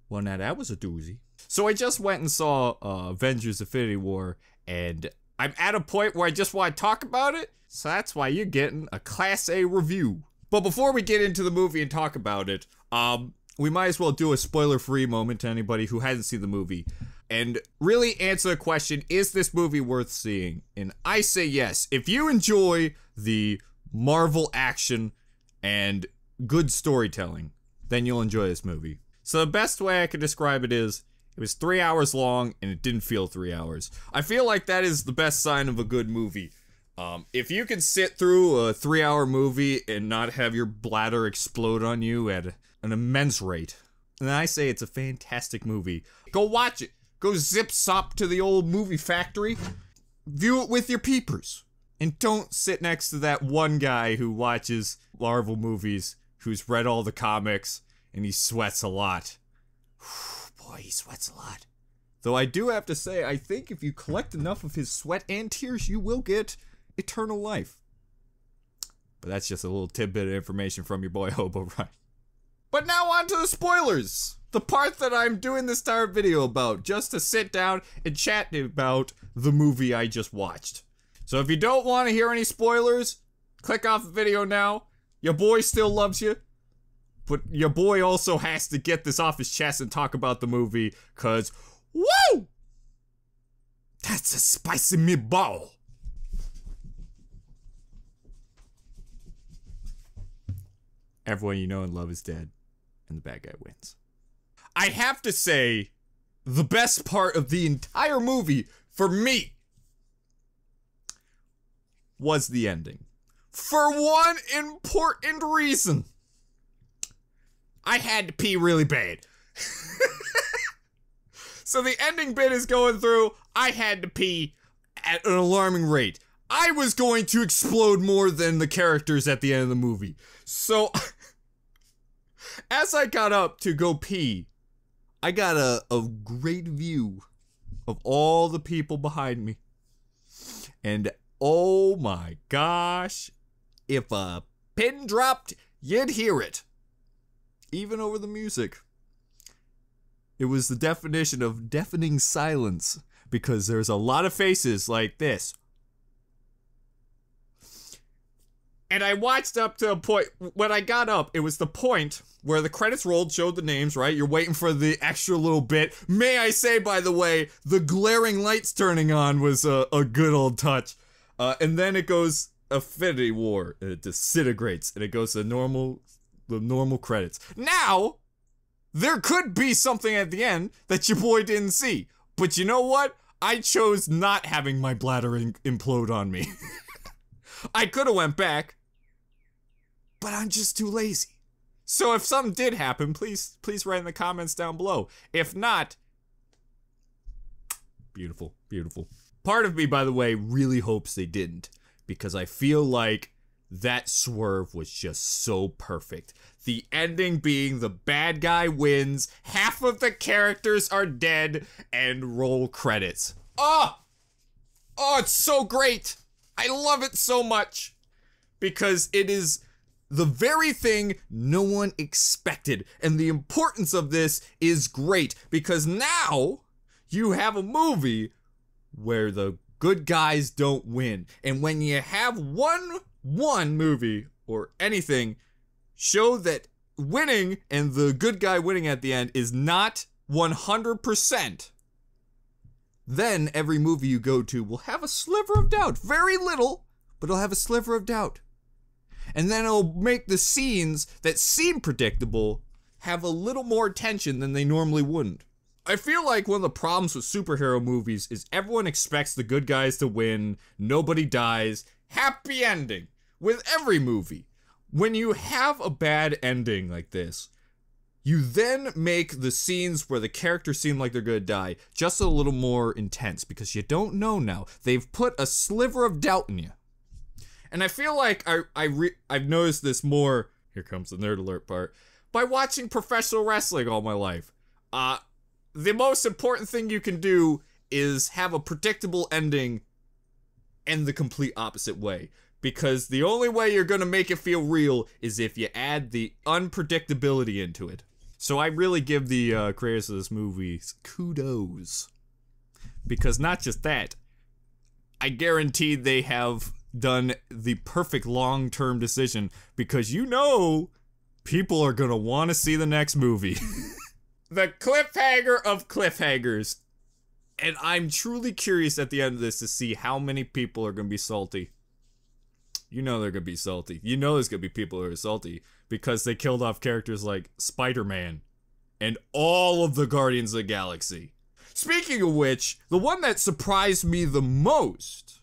Well, now that was a doozy. So I just went and saw Avengers Infinity War, and I'm at a point where I just want to talk about it, so that's why you're getting a Class A review. But before we get into the movie and talk about it, we might as well do a spoiler-free moment to anybody who hasn't seen the movie, and really answer the question, is this movie worth seeing? And I say yes. If you enjoy the Marvel action and good storytelling, then you'll enjoy this movie. So the best way I could describe it is, it was 3 hours long and it didn't feel 3 hours. I feel like that is the best sign of a good movie. If you can sit through a 3-hour movie and not have your bladder explode on you at an immense rate, then I say it's a fantastic movie. Go watch it. Go zip-sop to the old movie factory. View it with your peepers. And don't sit next to that one guy who watches Marvel movies, who's read all the comics, and he sweats a lot. Boy, he sweats a lot. Though I do have to say, I think if you collect enough of his sweat and tears, you will get eternal life. But that's just a little tidbit of information from your boy Hobo, right? But now on to the spoilers! The part that I'm doing this entire video about, just to sit down and chat about the movie I just watched. So if you don't want to hear any spoilers, click off the video now. Your boy still loves you. But your boy also has to get this off his chest and talk about the movie, cause, woo! That's a spicy meatball. Everyone you know and love is dead, and the bad guy wins. I have to say, the best part of the entire movie, for me, was the ending. For one important reason. I had to pee really bad. So the ending bit is going through, I had to pee at an alarming rate. I was going to explode more than the characters at the end of the movie. So, as I got up to go pee, I got a great view of all the people behind me. And oh my gosh, if a pin dropped, you'd hear it. Even over the music. It was the definition of deafening silence, because there's a lot of faces like this. And I watched up to a point, when I got up, it was the point where the credits rolled, showed the names, right? You're waiting for the extra little bit. May I say, by the way, the glaring lights turning on was a good old touch. And then it goes Infinity War, and it disintegrates, and it goes to the normal credits. Now, there could be something at the end that your boy didn't see. But you know what? I chose not having my bladder implode on me. I could have went back, but I'm just too lazy. So if something did happen, please write in the comments down below. If not, beautiful, beautiful. Part of me, by the way, really hopes they didn't, because I feel like that swerve was just so perfect. The ending being the bad guy wins, half of the characters are dead, and roll credits. Oh! Oh, it's so great! I love it so much! Because it is the very thing no one expected. And the importance of this is great, because now you have a movie where the good guys don't win. And when you have one movie or anything show that winning and the good guy winning at the end is not 100%, then every movie you go to will have a sliver of doubt. Very little, but it'll have a sliver of doubt. And then it'll make the scenes that seem predictable have a little more tension than they normally wouldn't. I feel like one of the problems with superhero movies is everyone expects the good guys to win, nobody dies, happy ending. With every movie, when you have a bad ending like this, you then make the scenes where the characters seem like they're gonna die just a little more intense, because you don't know now. They've put a sliver of doubt in you. And I feel like I've noticed this more, here comes the nerd alert part, by watching professional wrestling all my life. The most important thing you can do is have a predictable ending and the complete opposite way. Because the only way you're gonna make it feel real is if you add the unpredictability into it. So I really give the creators of this movie kudos. Because not just that, I guarantee they have done the perfect long-term decision, because you know people are gonna want to see the next movie. The cliffhanger of cliffhangers. And I'm truly curious at the end of this to see how many people are gonna be salty. You know they're gonna be salty. You know there's gonna be people who are salty because they killed off characters like Spider-Man and all of the Guardians of the Galaxy. Speaking of which, the one that surprised me the most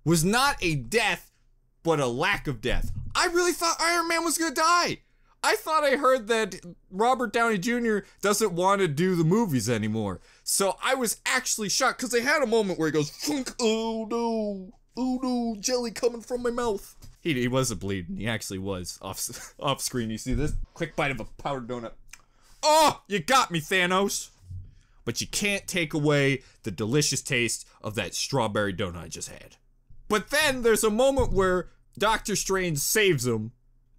was not a death, but a lack of death. I really thought Iron Man was gonna die. I thought I heard that Robert Downey Jr. doesn't want to do the movies anymore. So I was actually shocked, because they had a moment where he goes, "Funk, oh no, jelly coming from my mouth." He wasn't bleeding, he actually was off screen. You see this? Quick bite of a powdered donut. Oh, you got me, Thanos. But you can't take away the delicious taste of that strawberry donut I just had. But then there's a moment where Doctor Strange saves him,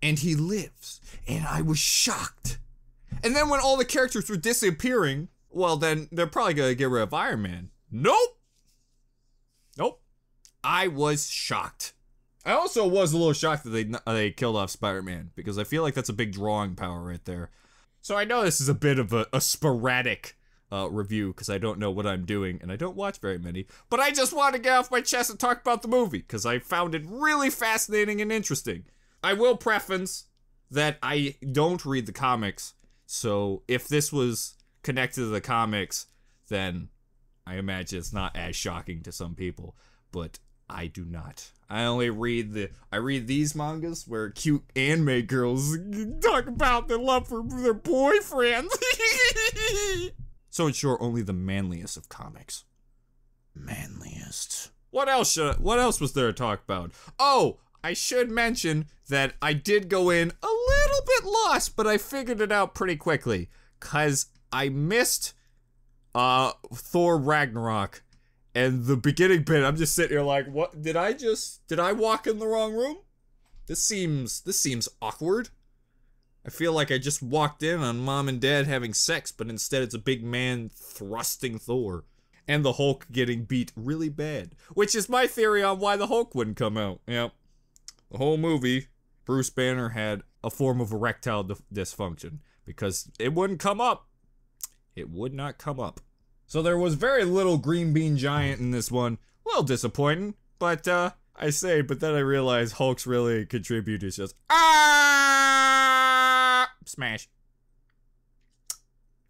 and he lives. And I was shocked. And then when all the characters were disappearing, well then, they're probably gonna get rid of Iron Man. Nope! Nope. I was shocked. I also was a little shocked that they killed off Spider-Man, because I feel like that's a big drawing power right there. So I know this is a bit of a sporadic review, because I don't know what I'm doing, and I don't watch very many, but I just want to get off my chest and talk about the movie, because I found it really fascinating and interesting. I will preface that I don't read the comics, so if this was connected to the comics, then I imagine it's not as shocking to some people, but I do not. I only read these mangas where cute anime girls talk about their love for their boyfriends. So in short, only the manliest of comics. Manliest. What else was there to talk about? Oh, I should mention that I did go in a little bit lost, but I figured it out pretty quickly, cause I missed Thor Ragnarok, and the beginning bit, I'm just sitting here like, what, did I walk in the wrong room? This seems awkward. I feel like I just walked in on mom and dad having sex, but instead it's a big man thrusting Thor. And the Hulk getting beat really bad. Which is my theory on why the Hulk wouldn't come out. Yep. The whole movie, Bruce Banner had a form of erectile dysfunction. Because it wouldn't come up. It would not come up. So there was very little green bean giant in this one. A little disappointing. But, but then I realized Hulk's really contribute is just, smash.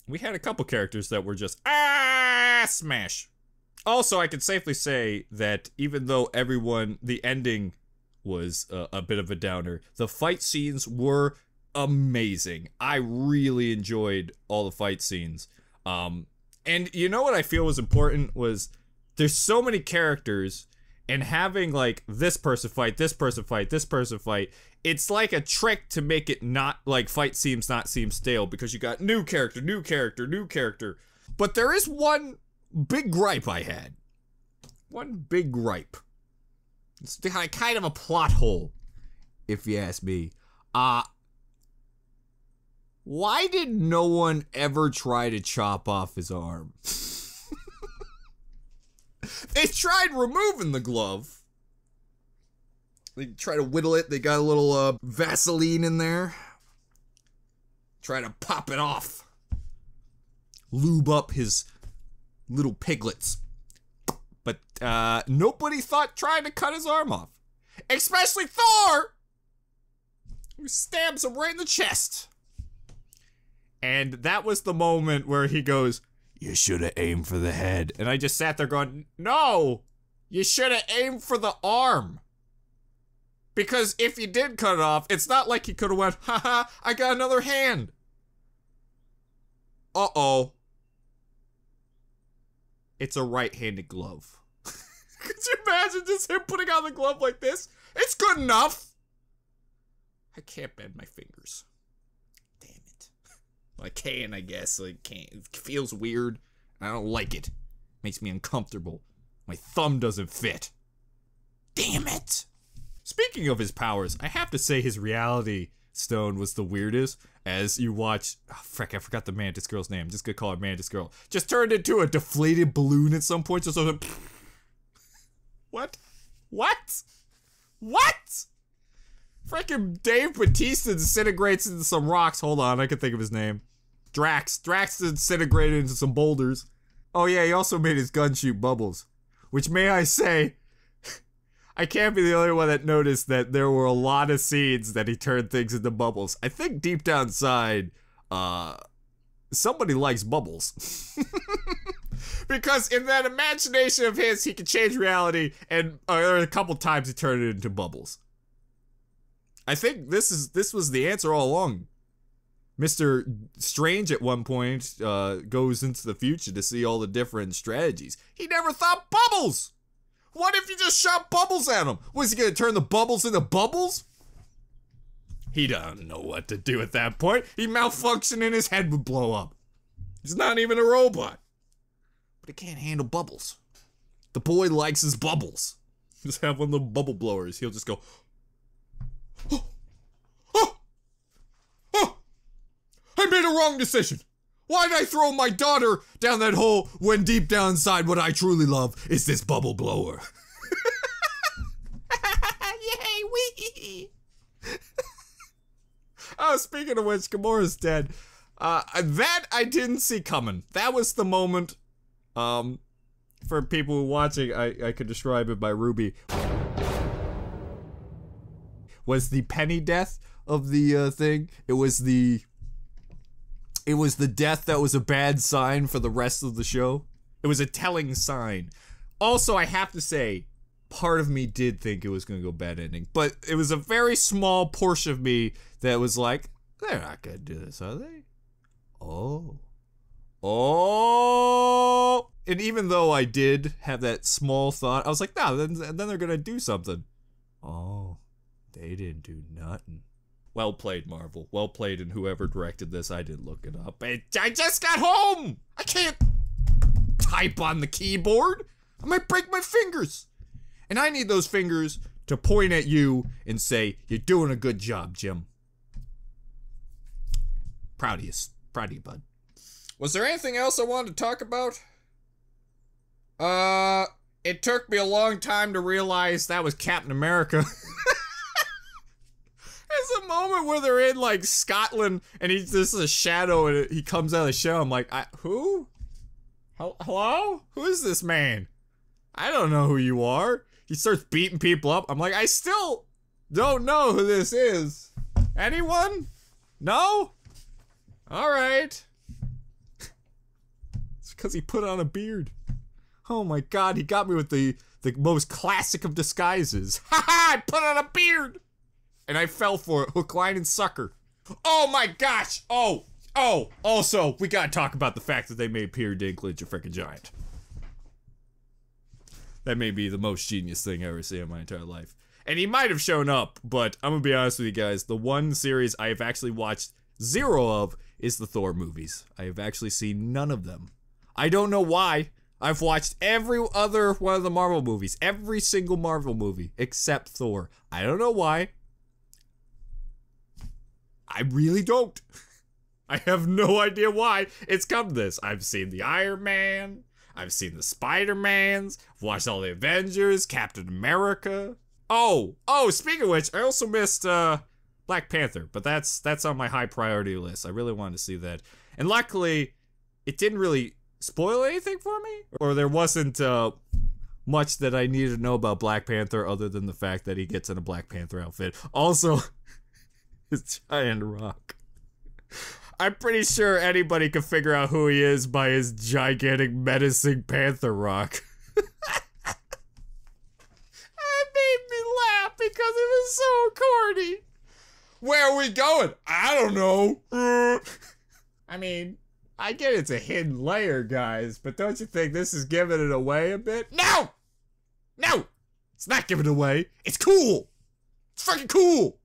We had a couple characters that were just, smash. Also, I can safely say that even though the ending was a bit of a downer, the fight scenes were amazing. I really enjoyed all the fight scenes. And you know what I feel was important was there's so many characters, and having like this person fight, this person fight, this person fight, it's like a trick to make it not like fight scenes not seem stale, because you got new character, new character, new character. But there is one big gripe I had. One big gripe. It's kind of a plot hole, if you ask me. Why did no one ever try to chop off his arm? They tried removing the glove. They try to whittle it. They got a little Vaseline in there. Try to pop it off. Lube up his little piglets. But nobody thought trying to cut his arm off. Especially Thor, who stabs him right in the chest. And that was the moment where he goes, "You should have aimed for the head." And I just sat there going, no, you should have aimed for the arm. Because if you did cut it off, it's not like he could have went, haha, I got another hand. Uh-oh. It's a right-handed glove. Could you imagine just him putting on the glove like this? It's good enough. I can't bend my fingers. Damn it. Well, I can, I guess. I can't. It feels weird. I don't like it. Makes me uncomfortable. My thumb doesn't fit. Damn it. Speaking of his powers, I have to say his reality stone was the weirdest. as you watch, oh, frick, I forgot the Mantis Girl's name. I'm just gonna call her Mantis Girl. Just turned into a deflated balloon at some point. Just sort of, what? What? What? Frickin' Dave Bautista disintegrates into some rocks. Hold on, I can think of his name. Drax. Drax disintegrated into some boulders. Oh yeah, he also made his gun shoot bubbles. Which, may I say, I can't be the only one that noticed that there were a lot of scenes that he turned things into bubbles. I think deep down inside, somebody likes bubbles. Because in that imagination of his, he could change reality, and a couple times he turned it into bubbles. I think this was the answer all along. Mr. Strange at one point goes into the future to see all the different strategies. He never thought bubbles! What if you just shot bubbles at him? Was he gonna turn the bubbles into bubbles? He doesn't know what to do at that point. He malfunctioned and his head would blow up. He's not even a robot. But he can't handle bubbles. The boy likes his bubbles. Just have one of the bubble blowers. He'll just go, oh, oh, oh, I made a wrong decision. Why'd I throw my daughter down that hole when deep down inside what I truly love is this bubble blower? Yay, wee! Oh, speaking of which, Gamora's dead. That I didn't see coming. That was the moment, for people who are watching, I could describe it by Ruby. Was the penny death of the, thing. It was the death that was a bad sign for the rest of the show. It was a telling sign. Also, I have to say, part of me did think it was going to go bad ending, but it was a very small portion of me that was like, they're not going to do this, are they? Oh. Oh. And even though I did have that small thought, I was like, no, then they're going to do something. Oh, they didn't do nothing. Well played, Marvel. Well played, and whoever directed this, I didn't look it up. I just got home! I can't type on the keyboard. I might break my fingers. And I need those fingers to point at you and say, you're doing a good job, Jim. Proud of you. Proud of you, bud. Was there anything else I wanted to talk about? It took me a long time to realize that was Captain America. There's a moment where they're in, like, Scotland, and this is a shadow, and he comes out of the shadow. I'm like, who? Hello? Who is this man? I don't know who you are. He starts beating people up. I'm like, I still don't know who this is. Anyone? No? Alright. It's because he put on a beard. Oh my god, he got me with the most classic of disguises. Ha ha! I put on a beard! And I fell for it, hook, line, and sucker. Oh my gosh! Oh! Also, we gotta talk about the fact that they made Peter Dinklage a freaking giant. That may be the most genius thing I ever seen in my entire life. And he might have shown up, but I'm gonna be honest with you guys, the one series I have actually watched zero of is the Thor movies. I have actually seen none of them. I don't know why. I've watched every other one of the Marvel movies. Every single Marvel movie, except Thor. I don't know why. I really don't. I have no idea why it's come to this. I've seen the Iron Man. I've seen the Spider-Mans. I've watched all the Avengers, Captain America. Oh, speaking of which, I also missed Black Panther, but that's on my high priority list. I really wanted to see that. And luckily, it didn't really spoil anything for me, or there wasn't much that I needed to know about Black Panther other than the fact that he gets in a Black Panther outfit. Also, his giant rock. I'm pretty sure anybody could figure out who he is by his gigantic menacing panther rock. It made me laugh because it was so corny. Where are we going? I don't know. I mean, I get it's a hidden layer, guys, but don't you think this is giving it away a bit? No! No! It's not giving it away. It's cool. It's fucking cool.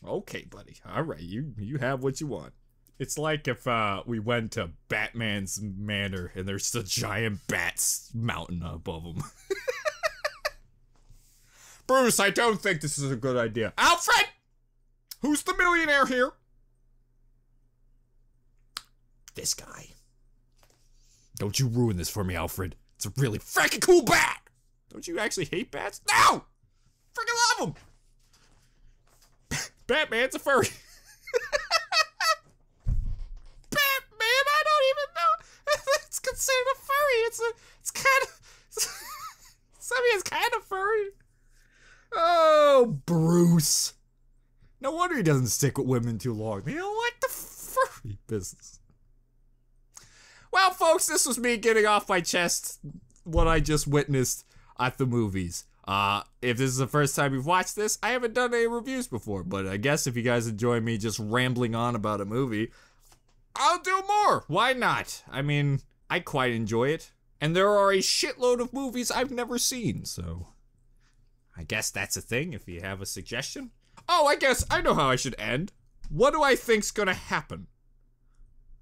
Okay, buddy. All right, you have what you want. It's like if we went to Batman's manor and there's a giant bat mountain above him. Bruce, I don't think this is a good idea. Alfred! Who's the millionaire here? This guy. Don't you ruin this for me, Alfred. It's a really freaking cool bat! Don't you actually hate bats? No! Freaking love them! Batman's a furry. Batman, I don't even know. It's considered a furry. It's kind of, it's kind of furry. Oh, Bruce. No wonder he doesn't stick with women too long. They don't like the furry business. Well, folks, this was me getting off my chest what I just witnessed at the movies. If this is the first time you've watched this, I haven't done any reviews before, but I guess if you guys enjoy me just rambling on about a movie, I'll do more. Why not? I mean, I quite enjoy it. And there are a shitload of movies I've never seen, so I guess that's a thing if you have a suggestion. Oh, I guess I know how I should end. What do I think's gonna happen?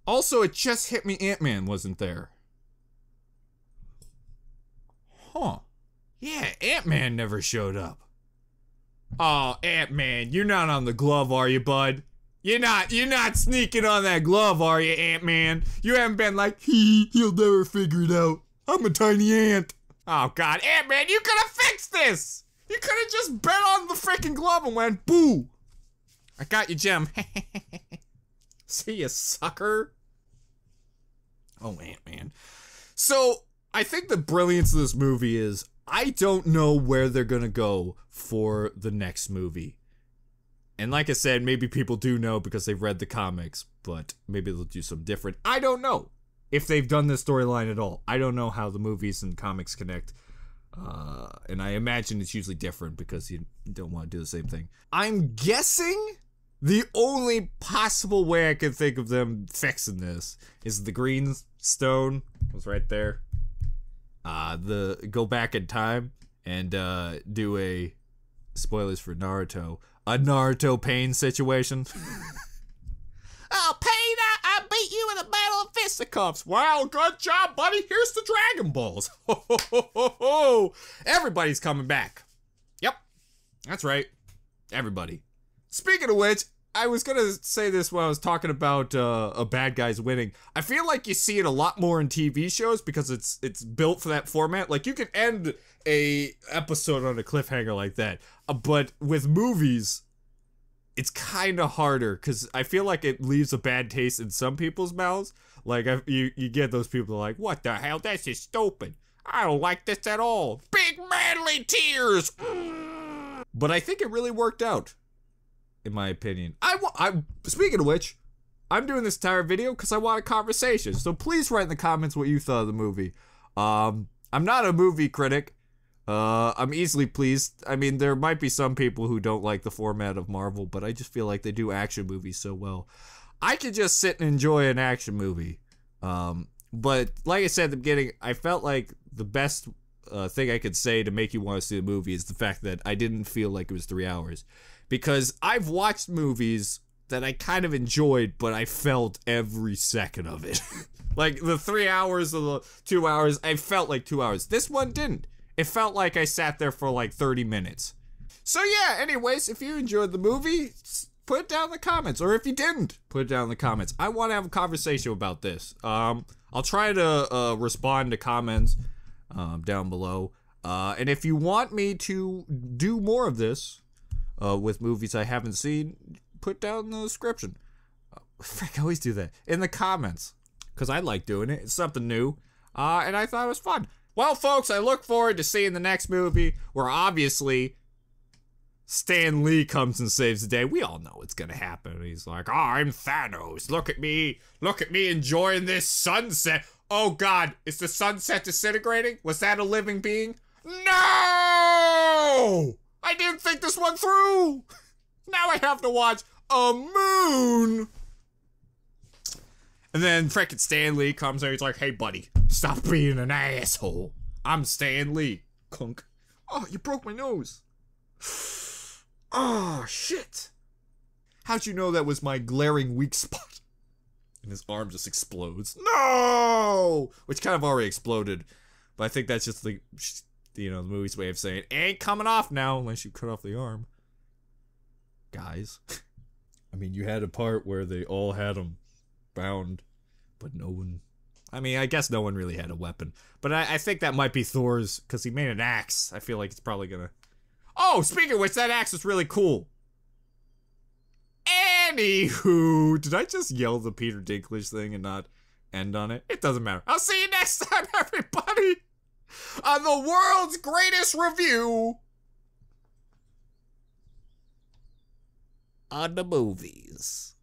Also, it just hit me Ant-Man wasn't there. Huh. Yeah, Ant-Man never showed up. Oh, Ant-Man, you're not on the glove, are you, bud? You're not sneaking on that glove, are you, Ant-Man? You haven't been like, he'll never figure it out. I'm a tiny ant. Oh, God, Ant-Man, you could have fixed this! You could have just bet on the freaking glove and went, boo! I got you, Jim. See ya, sucker. Oh, Ant-Man. So, I think the brilliance of this movie is, I don't know where they're gonna go for the next movie. And like I said, maybe people do know because they've read the comics, but maybe they'll do something different. I don't know if they've done this storyline at all. I don't know how the movies and comics connect. And I imagine it's usually different because you don't want to do the same thing. I'm guessing the only possible way I can think of them fixing this is the green stone was right there. Go back in time and do a, spoilers for Naruto, a Naruto Pain situation. Oh, Pain, I beat you in a battle of fisticuffs. Wow, good job, buddy. Here's the Dragon Balls. Ho, ho, ho, ho, ho. Everybody's coming back. Yep, that's right. Everybody. Speaking of which, I was gonna say this when I was talking about a bad guy's winning. I feel like you see it a lot more in TV shows because it's built for that format. Like, you can end a episode on a cliffhanger like that, but with movies, it's kind of harder because I feel like it leaves a bad taste in some people's mouths. Like, you get those people like, what the hell? That's just stupid. I don't like this at all. Big manly tears. But I think it really worked out, in my opinion. Speaking of which, I'm doing this entire video because I want a conversation. So please write in the comments what you thought of the movie. I'm not a movie critic. I'm easily pleased. I mean, there might be some people who don't like the format of Marvel, but I just feel like they do action movies so well. I could just sit and enjoy an action movie. But like I said at the beginning, I felt like the best thing I could say to make you want to see the movie is the fact that I didn't feel like it was 3 hours. Because I've watched movies that I kind of enjoyed, but I felt every second of it. Like, the 3 hours or the 2 hours, I felt like 2 hours. This one didn't. It felt like I sat there for like 30 minutes. So yeah, anyways, if you enjoyed the movie, put it down in the comments. Or if you didn't, put it down in the comments. I want to have a conversation about this. I'll try to respond to comments down below. And if you want me to do more of this with movies I haven't seen, put down in the description. Frick, I always do that. In the comments. Because I like doing it. It's something new. And I thought it was fun. Well, folks, I look forward to seeing the next movie where obviously Stan Lee comes and saves the day. We all know what's gonna happen. He's like, oh, I'm Thanos. Look at me enjoying this sunset. Oh God, is the sunset disintegrating? Was that a living being? No! I didn't think this one through. Now I have to watch a moon. And then frickin' Stan Lee comes and he's like, hey buddy, stop being an asshole. I'm Stan Lee. Clunk. Oh, you broke my nose. Oh, shit. How'd you know that was my glaring weak spot? And his arm just explodes. No! Which kind of already exploded. But I think that's just the, you know, the movie's way of saying, it ain't coming off now unless you cut off the arm. Guys. I mean, you had a part where they all had him bound but no one... I mean, I guess no one really had a weapon. But I think that might be Thor's, because he made an axe. I feel like it's probably gonna... Oh, speaking of which, that axe is really cool. Anywho, did I just yell the Peter Dinklage thing and not end on it? It doesn't matter. I'll see you next time, everybody, on the world's greatest review on the movies.